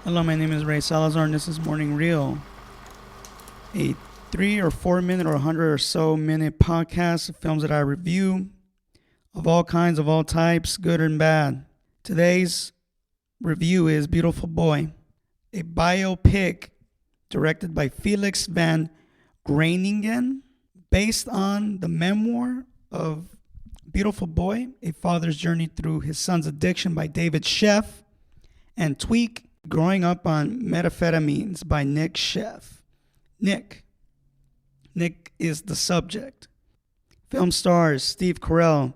Hello, my name is Ray Salazar, and this is Morning Reel, a 3 or 4 minute or 100 or so minute podcast of films that I review of all kinds, of all types, good and bad. Today's review is Beautiful Boy, a biopic directed by Felix van Groeningen, based on the memoir of Beautiful Boy, a father's journey through his son's addiction by David Sheff, and Tweak, Growing Up on Methamphetamines by Nic Sheff. Nick is the subject. Film stars Steve Carell,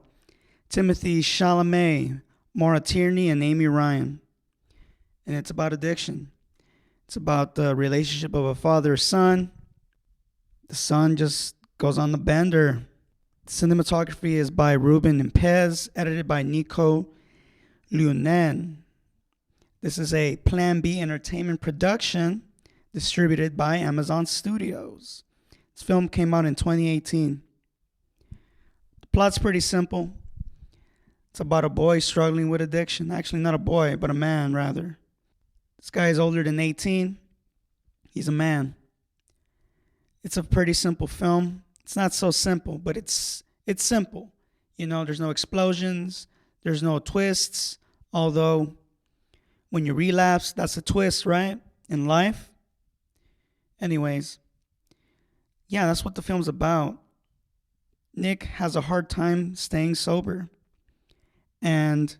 Timothy Chalamet, Maura Tierney, and Amy Ryan. And it's about addiction. It's about the relationship of a father-son. The son just goes on the bender. Cinematography is by Ruben Impez, edited by Nico Lunan. This is a Plan B Entertainment production distributed by Amazon Studios. This film came out in 2018. The plot's pretty simple. It's about a boy struggling with addiction. Actually, not a boy, but a man, rather. This guy is older than 18. He's a man. It's a pretty simple film. It's not so simple, but it's simple. You know, there's no explosions. There's no twists. Although, when you relapse, that's a twist, right? In life. Anyways, yeah, that's what the film's about. Nick has a hard time staying sober. And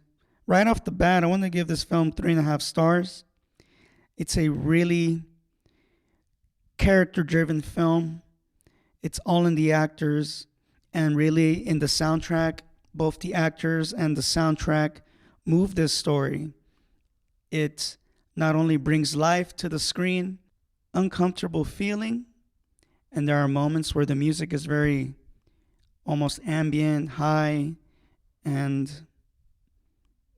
right off the bat, I want to give this film 3.5 stars. It's a really character-driven film. It's all in the actors and really in the soundtrack. Both the actors and the soundtrack move this story. It not only brings life to the screen, uncomfortable feeling, and there are moments where the music is very almost ambient, high, and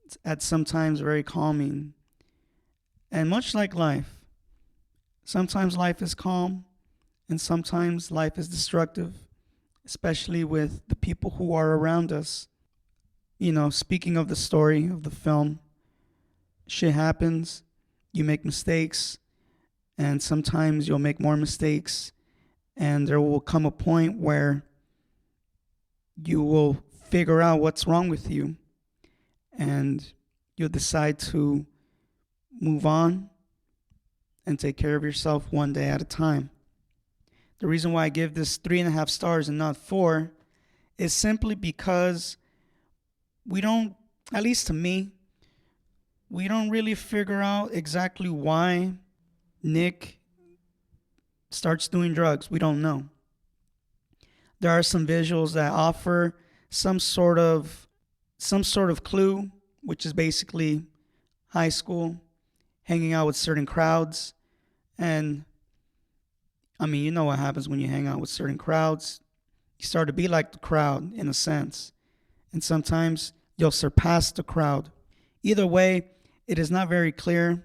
it's at sometimes very calming. And much like life, sometimes life is calm and sometimes life is destructive, especially with the people who are around us. You know, speaking of the story of the film, shit happens, you make mistakes, and sometimes you'll make more mistakes, and there will come a point where you will figure out what's wrong with you, and you'll decide to move on and take care of yourself one day at a time. The reason why I give this 3.5 stars and not 4 is simply because we don't, at least to me, we don't really figure out exactly why Nick starts doing drugs. We don't know. There are some visuals that offer some sort of clue, which is basically high school, hanging out with certain crowds. And I mean, you know what happens when you hang out with certain crowds. You start to be like the crowd in a sense. And sometimes you'll surpass the crowd. Either way, it is not very clear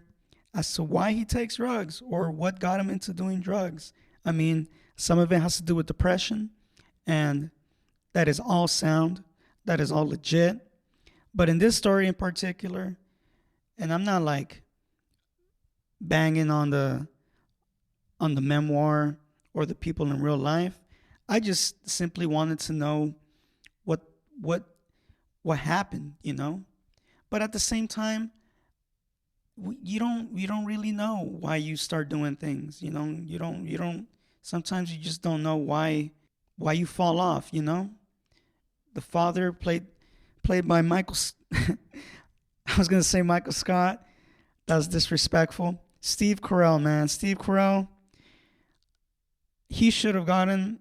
as to why he takes drugs or what got him into doing drugs. I mean, some of it has to do with depression, and that is all sound. That is all legit. But in this story in particular, and I'm not like banging on the memoir or the people in real life. I just simply wanted to know what happened, you know? But at the same time, you don't really know why you start doing things, you know? You don't sometimes you just don't know why you fall off, you know? The father played by Michael I was going to say Michael Scott. That was disrespectful. Steve Carell, man. Steve Carell, he should have gotten,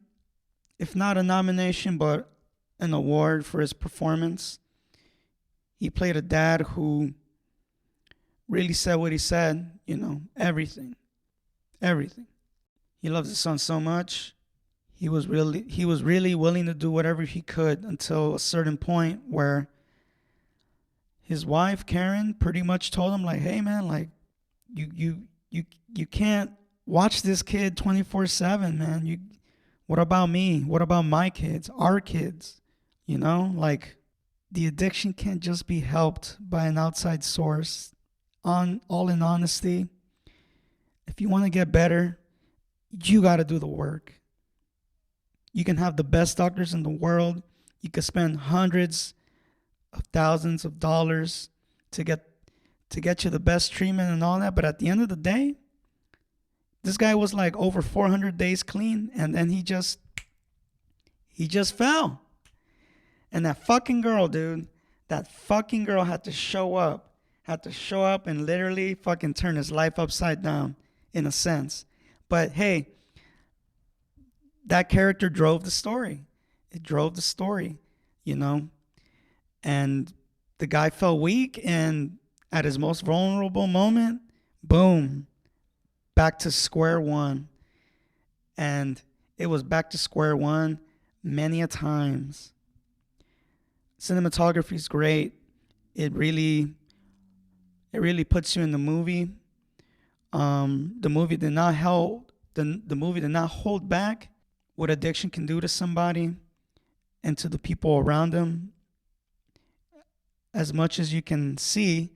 if not a nomination, but an award for his performance. He played a dad who really said what he said, you know, everything. He loves his son so much. He was really willing to do whatever he could until a certain point where his wife, Karen, pretty much told him, like, hey man, like you can't watch this kid 24/7, man. What about me? What about my kids? Our kids? You know, like the addiction can't just be helped by an outside source. All in honesty, if you want to get better, you got to do the work. You can have the best doctors in the world. You could spend hundreds of thousands of dollars to get you the best treatment and all that. But at the end of the day, this guy was like over 400 days clean, and then he just fell. And that fucking girl, dude, that fucking girl had to show up and literally fucking turn his life upside down, in a sense. But hey, that character drove the story. It drove the story, you know. And the guy fell weak, and at his most vulnerable moment, boom, back to square one. And it was back to square one many a times. Cinematography is great. It really puts you in the movie. The movie did not hold back what addiction can do to somebody and to the people around them. As much as you can see,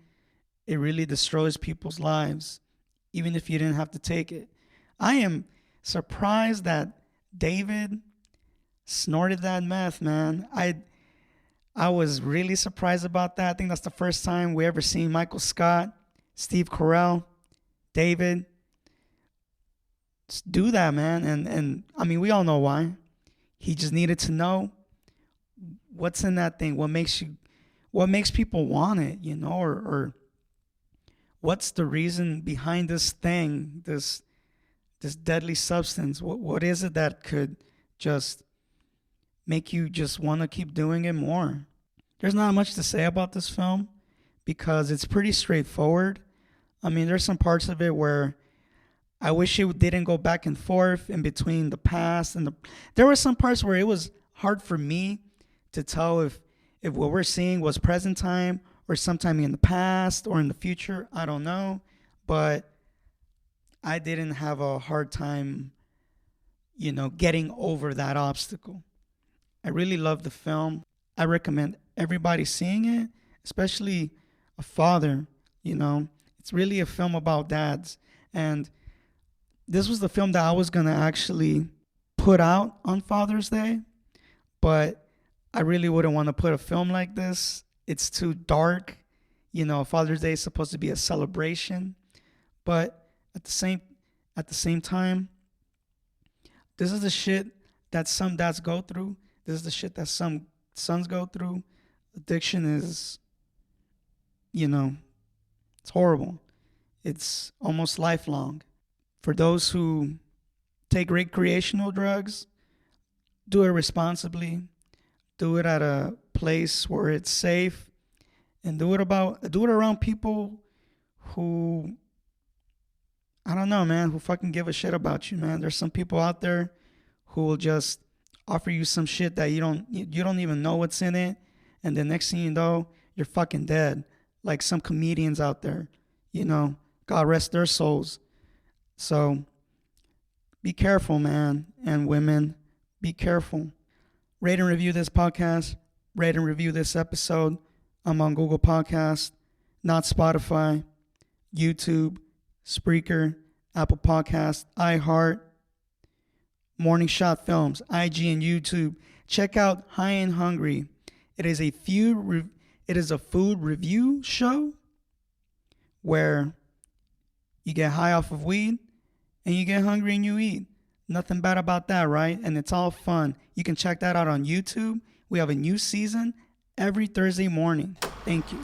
it really destroys people's lives, even if you didn't have to take it. I am surprised that David snorted that meth, man. I was really surprised about that. I think that's the first time we ever seen Michael Scott, Steve Carell, David do that, man. And I mean, we all know why. He just needed to know what's in that thing, what makes people want it, you know, or what's the reason behind this thing, this deadly substance. What is it that could just make you just want to keep doing it more? There's not much to say about this film because it's pretty straightforward. I mean, there's some parts of it where I wish it didn't go back and forth in between the past and there were some parts where it was hard for me to tell if what we're seeing was present time or sometime in the past or in the future. I don't know, but I didn't have a hard time, you know, getting over that obstacle. I really love the film. I recommend everybody seeing it, especially a father, you know. It's really a film about dads. And this was the film that I was going to actually put out on Father's Day, but I really wouldn't want to put a film like this. It's too dark. You know, Father's Day is supposed to be a celebration, but at the same time, this is the shit that some dads go through. This is the shit that some sons go through. Addiction is, you know, it's horrible. It's almost lifelong. For those who take recreational drugs, do it responsibly. Do it at a place where it's safe, and do it around people who, I don't know, man, who fucking give a shit about you, man. There's some people out there who will just offer you some shit that you don't even know what's in it, and the next thing you know, you're fucking dead. Like some comedians out there, you know, God rest their souls. So be careful, man, and women, be careful. Rate and review this podcast. Rate and review this episode. I'm on Google Podcasts, not Spotify, YouTube, Spreaker, Apple Podcasts, iHeart, Morning Shot Films, IG and YouTube. Check out High and Hungry. It is a food review show where you get high off of weed and you get hungry and you eat. Nothing bad about that, right? And it's all fun. You can check that out on YouTube. We have a new season every Thursday morning. Thank you.